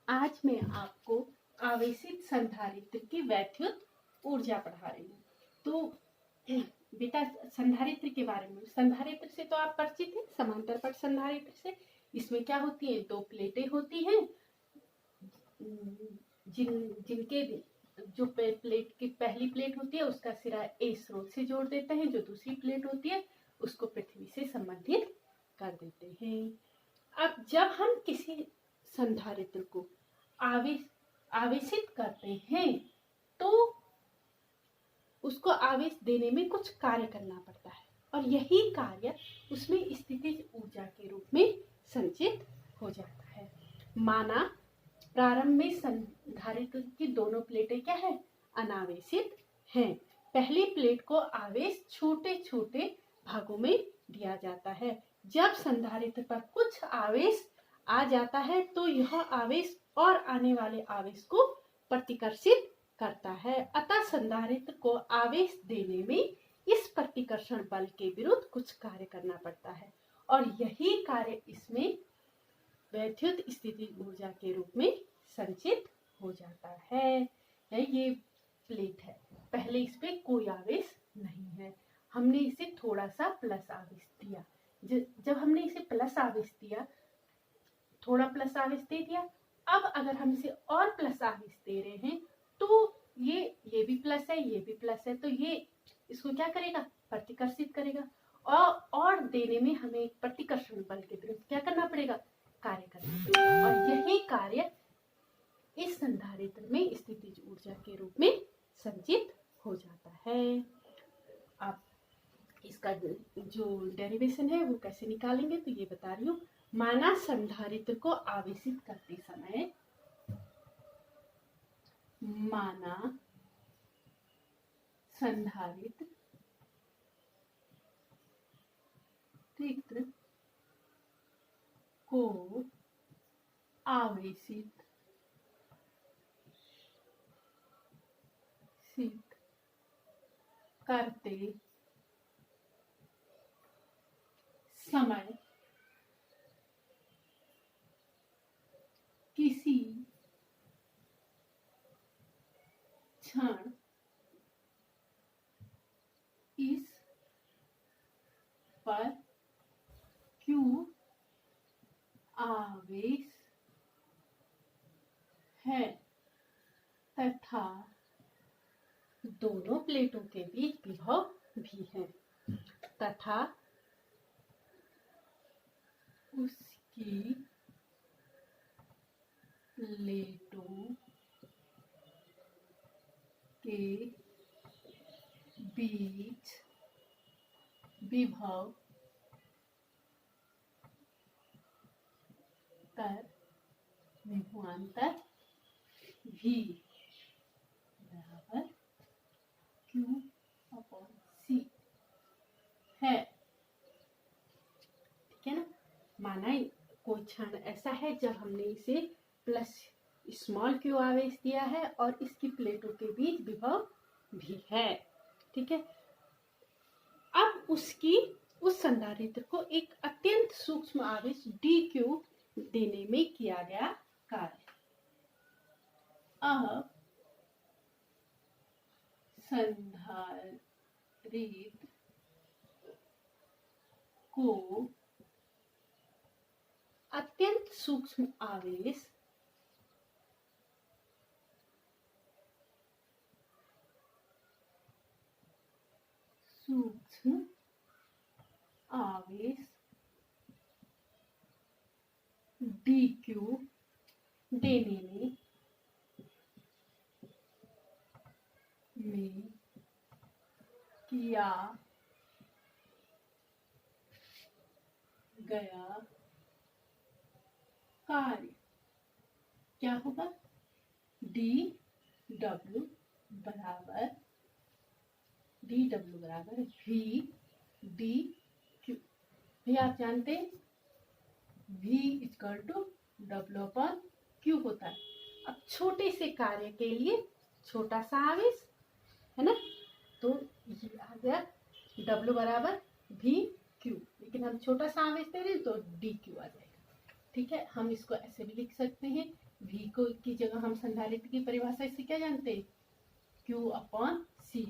आज मैं आपको आवेशित संधारित्र की वैद्युत ऊर्जा पढ़ा रही हूँ। तो बेटा संधारित्र के बारे में, संधारित्र से तो आप परिचित हैं, समांतर पट संधारित्र से। इसमें क्या होती है, दो प्लेटें होती हैं, जिनके जो प्लेट की पहली प्लेट होती है उसका सिरा ए स्रोत से जोड़ देते हैं, जो दूसरी प्लेट होती है उसको पृथ्वी से संबंधित कर देते हैं। अब जब हम किसी संधारित्र को आवेशित करते हैं तो उसको आवेश देने में कुछ कार्य करना पड़ता है, और यही कार्य उसमें स्थितिज ऊर्जा के रूप में संचित हो जाता है। माना प्रारंभ में संधारित्र की दोनों प्लेटें क्या है, अनावेशित हैं। पहली प्लेट को आवेश छोटे छोटे भागों में दिया जाता है। जब संधारित्र पर कुछ आवेश आ जाता है तो यह आवेश और आने वाले आवेश को प्रतिकर्षित करता है। अतः संधारित्र को आवेश देने में इस प्रतिकर्षण बल के विरुद्ध कुछ कार्य करना पड़ता है, और यही कार्य इसमें वैद्युत स्थिति ऊर्जा के रूप में संचित हो जाता है। ये प्लेट है, पहले इस पे कोई आवेश नहीं है, हमने इसे थोड़ा सा प्लस आवेश दिया। जब हमने इसे प्लस आवेश दिया, थोड़ा प्लस आवेश दे दिया, अब अगर हम इसे और प्लस आवेश दे रहे हैं तो ये भी प्लस है, ये भी प्लस है, तो ये इसको क्या करेगा, प्रतिकर्षित करेगा, और देने में हमें प्रतिकर्षण बल के विरुद्ध क्या करना पड़ेगा, कार्य करना पड़ेगा। और यही कार्य इस संधारित्र में स्थितिज ऊर्जा के रूप में संचित हो जाता है। आप इसका जो डेरिवेशन है वो कैसे निकालेंगे तो ये बता रही हूँ। माना संधारित्र को आवेशित करते समय, माना संधारित्र को आवेशित करते समय किसी क्षण इस पर Q आवेश है तथा दोनों प्लेटों के बीच विभव भी है, तथा उसकी प्लेटों के बीच विभव विभवांतर भी बराबर Q/C है। ठीक है ना। माना कोई क्षण ऐसा है जब हमने इसे प्लस स्मॉल q आवेश दिया है और इसकी प्लेटों के बीच विभव भी है। ठीक है। अब उस संधारित्र को एक अत्यंत सूक्ष्म आवेश dq देने में किया गया कार्य। अब संधारित्र को अत्यंत सूक्ष्म आवेश dq देने में किया गया कार्य क्या होगा, dw बराबर v dq। भैया आप जानते हैं v इक्वल टू w/q होता है। अब छोटे से कार्य के लिए छोटा सा आवेश है ना, तो ये आ गया w बराबर v q, लेकिन हम छोटा सा आवेश दे रहे हैं तो dq आ जाएगा। ठीक है, हम इसको ऐसे भी लिख सकते हैं, v को की जगह हम संधारित्र की परिभाषा इससे क्या जानते हैं, q upon c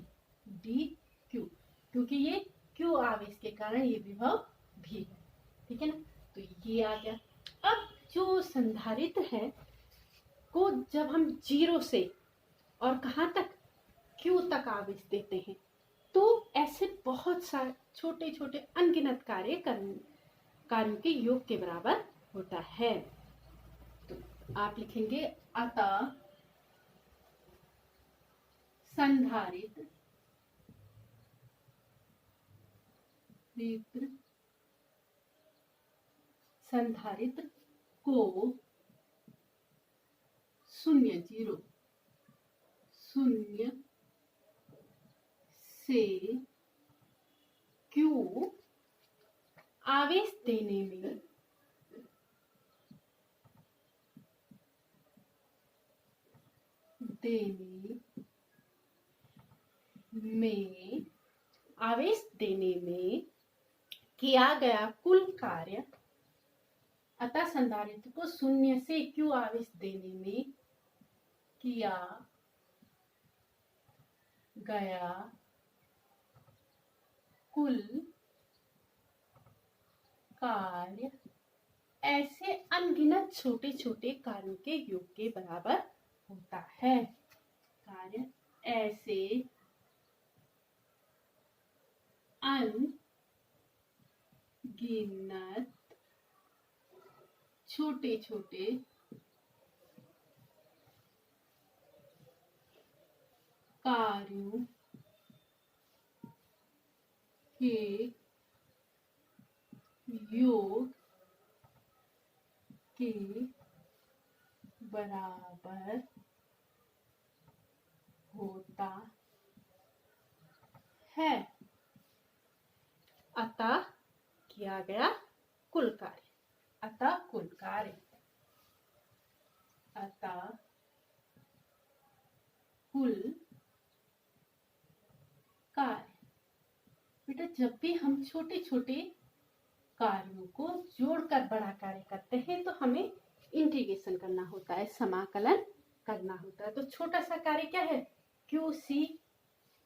D Q, क्योंकि ये q आवेश के कारण ये विभव भी है, ठीक है ना। तो ये आ गया। अब जो संधारित्र है को जब हम 0 से और कहाँ तक, q तक आवेश देते हैं, तो ऐसे बहुत सारे छोटे छोटे अनगिनत कार्यों के योग के बराबर होता है। तो आप लिखेंगे अतः संधारित्र को 0 से q आवेश देने में किया गया कुल कार्य, अतः संधारित्र को 0 से q आवेश देने में किया गया कुल कार्य ऐसे अनगिनत छोटे छोटे कार्यों के योग के बराबर होता है। कार्य ऐसे अनगिनत छोटे छोटे कार्यों के योग के बराबर होता है। अतः किया गया कुल कार्य, अतः कुल कार्य, अतः कुल कार्य। बेटा जब भी हम छोटे छोटे कार्यों को जोड़कर बड़ा कार्य करते हैं तो हमें इंटीग्रेशन करना होता है, समाकलन करना होता है। तो छोटा सा कार्य क्या है, क्यू सी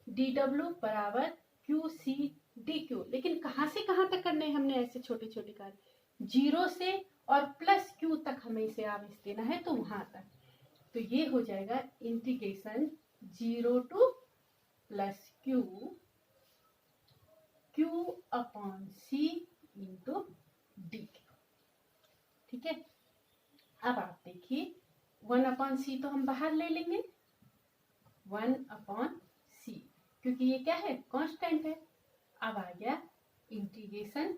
डी डब्ल्यू बराबर क्यू सी डी क्यू, लेकिन कहाँ से कहाँ तक करने हैं हमने ऐसे छोटे छोटे कार्य, 0 से और प्लस क्यू तक हमें इसे आवेश देना है, तो वहां तक। तो ये हो जाएगा integration 0 to plus Q Q upon C into D Q, ठीक है। अब आप देखिए 1 अपॉन सी तो हम बाहर ले लेंगे, 1 अपॉन सी, क्योंकि ये क्या है, कांस्टेंट है। अब आ गया integration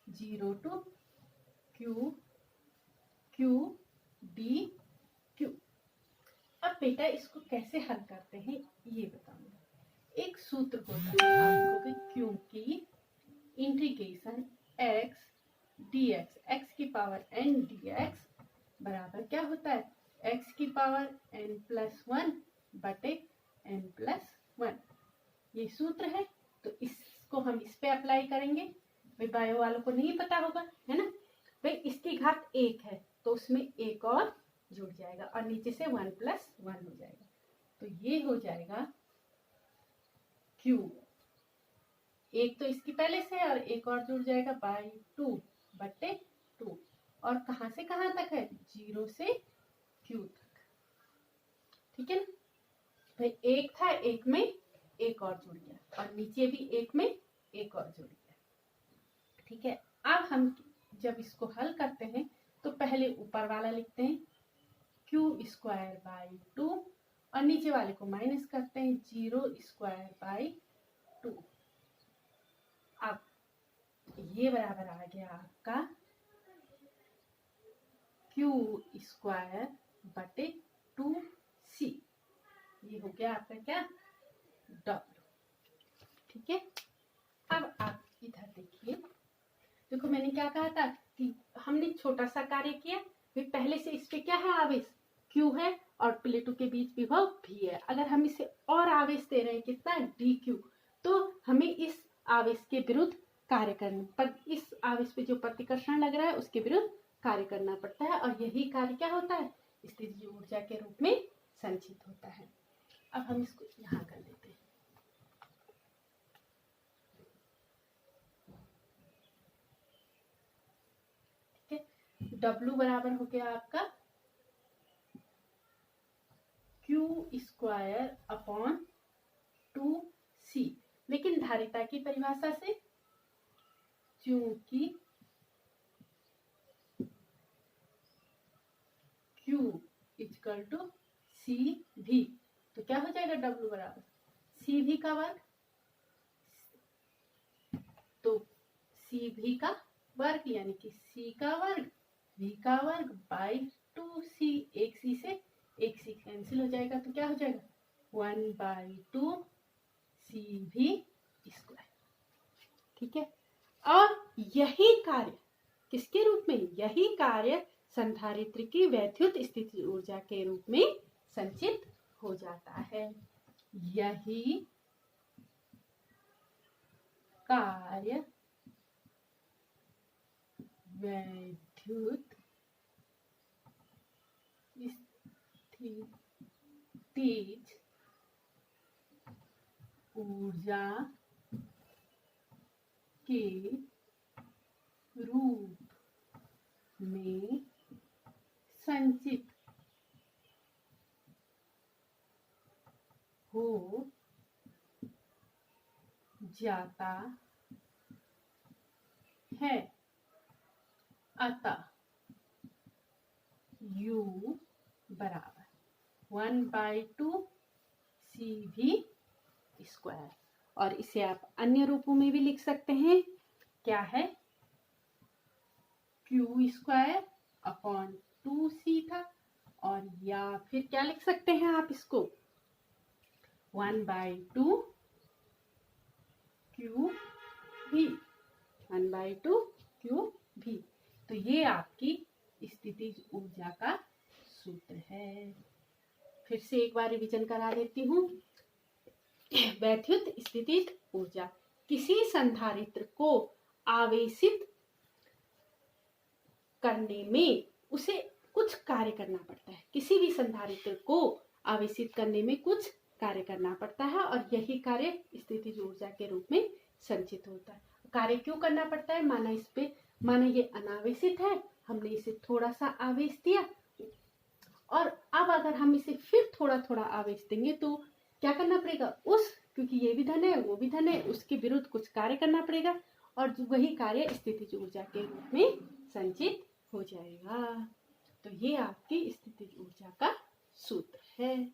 0 to q q d q. अब बेटा इसको कैसे हल करते हैं ये बताऊंगा। एक सूत्र होता है आपको, क्योंकि इंटीग्रेशन x dx, x की पावर n dx बराबर क्या होता है, x की पावर n प्लस 1 बटे n प्लस 1, ये सूत्र है। तो इसको हम इस पे अप्लाई करेंगे। भाई बायो वालों को नहीं पता होगा, है ना। भाई इसकी घात 1 है तो उसमें एक और जुड़ जाएगा और नीचे से 1 प्लस 1 हो जाएगा, तो ये हो जाएगा q, एक तो इसकी पहले से और एक और जुड़ जाएगा बाई 2 बटे 2, और कहां से कहां तक है, 0 से q तक, ठीक है ना। भाई एक था, एक में एक और जुड़ गया और नीचे भी एक में एक और जुड़ गया, ठीक है। अब हम जब इसको हल करते हैं तो पहले ऊपर वाला लिखते हैं q स्क्वायर बाई 2 और नीचे वाले को माइनस करते हैं 0 स्क्वायर बाई 2। अब ये बराबर आ गया आपका q स्क्वायर बटे 2c, ये हो गया आपका क्या, W, ठीक है। अब आप इधर देखिए, देखो मैंने क्या कहा था कि हमने छोटा सा कार्य किया, फिर पहले से इस पे क्या है, आवेश Q है और प्लेटों के बीच विभव V है। अगर हम इसे और आवेश दे रहे हैं कितना, DQ, तो हमें इस आवेश के विरुद्ध कार्य करने पर, इस आवेश पे जो प्रतिकर्षण लग रहा है उसके विरुद्ध कार्य करना पड़ता है, और यही कार्य क्या होता है, स्थितिज ऊर्जा के रूप में संचित होता है। अब हम इसको यहाँ कर लेते हैं। ठीक है, W बराबर हो गया आपका Q² अपॉन 2C, लेकिन धारिता की परिभाषा से, चूंकि Q इक्वल टू CV, तो क्या हो जाएगा W बराबर CV का वर्ग, तो CV का वर्ग यानी कि C का वर्ग V का वर्ग बाई 2C, एक C से एक C कैंसिल हो जाएगा, तो क्या हो जाएगा 1/2 CV²। ठीक है, और यही कार्य किसके रूप में, यही कार्य संधारित्र की वैद्युत स्थितिज ऊर्जा के रूप में संचित हो जाता है। यही कार्य वैद्युत स्थितिज ऊर्जा के रूप में संचित हो जाता है। अतः U बराबर 1/2 CV², और इसे आप अन्य रूपों में भी लिख सकते हैं, क्या है Q² अपॉन 2C था, और या फिर क्या लिख सकते हैं आप इसको 1/2 QV, 1/2 QV। तो ये आपकी स्थितिज ऊर्जा का सूत्र है। फिर से एक बार रिवीजन करा देती हूँ। वैद्युत स्थितिज ऊर्जा, किसी संधारित्र को आवेशित करने में उसे कुछ कार्य करना पड़ता है, किसी भी संधारित्र को आवेशित करने में कुछ कार्य करना पड़ता है, और यही कार्य स्थितिज ऊर्जा के रूप में संचित होता है। कार्य क्यों करना पड़ता है, माना ये अनावेशित है, हमने इसे थोड़ा सा आवेश दिया, और अब अगर हम इसे फिर थोड़ा थोड़ा आवेश देंगे तो क्या करना पड़ेगा, क्योंकि ये भी धन है वो भी धन है, उसके विरुद्ध कुछ कार्य करना पड़ेगा, और वही कार्य स्थितिज ऊर्जा के रूप में संचित हो जाएगा। तो ये आपकी स्थितिज ऊर्जा का सूत्र है।